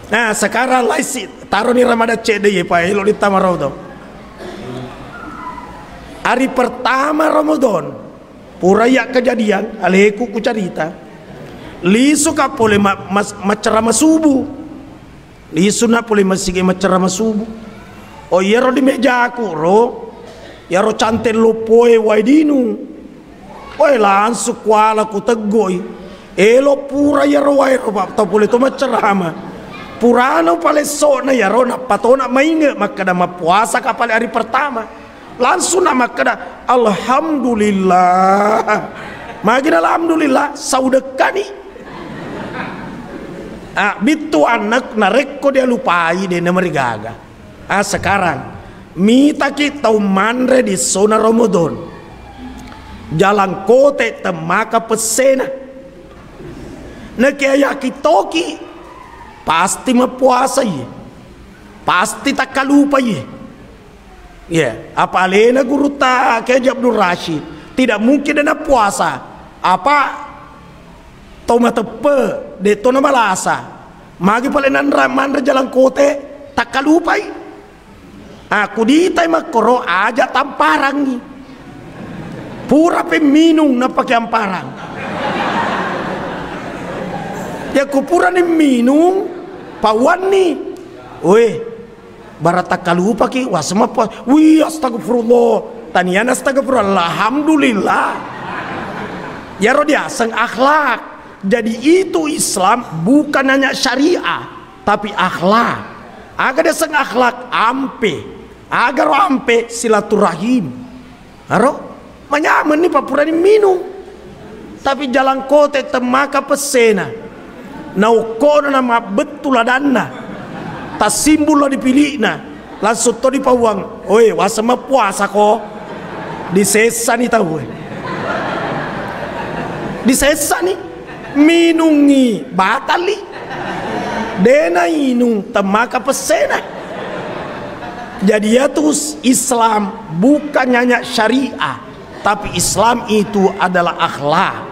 Nah sekarang laisi taruh ni Ramadan cede ya Pak elok di tamarau tu. Hari pertama Ramadan puraya kejadian aleku ku cerita. Lisu ka pole macerama subuh. Lisu na pole masige macerama subuh. Oh iya ro di meja aku ro. Ya ro cantel lo poe waidinu. Oi langsung kuala ku tegoi. Elo pura ya ro wairo Pak tau pole tu macerama. Purano pale sona ya ro na patona mainge makada puasa kapal hari pertama. Langsung na makada alhamdulillah. Magin alhamdulillah saudekani. Bitu anak nareko dia lupai dia namerigaga. Sekarang mita kita mandre di zona Ramadan. Jalan kote temaka pesena. Nekaya kitoki pasti puasa ye. Pasti tak kalupa ye. Ya, apa alena guru ta Kiai Abdul Rashid tidak mungkin dana puasa. Apa toma tepe de tona malasa. Magi palenan mandre jalan kote tak kalupai. Aku ditai makoro aja tamparang ni. Pura peminung na pakai amparang. Ya kupura ni minum pawan ni. Weh barata kalupa ki wasma pa. Wih astagfirullah. Tanian astagfirullah. Alhamdulillah. Ya rodia sang akhlak. Jadi itu Islam bukan hanya syariah tapi akhlak. Agar dia sang akhlak ampe. Agar ampe silaturahim. Haro manyaman ni papura ni minum. Tapi jalan kote temaka pesena. Naukono nama betul adanna tak simbol dipilih na langsung to di pawang. Oi wasama puasa ko di sesa ni tahu di sesa ni minungi batali dena inung temaka pesena. Jadi ya terus Islam bukan hanya syariah tapi Islam itu adalah akhlak.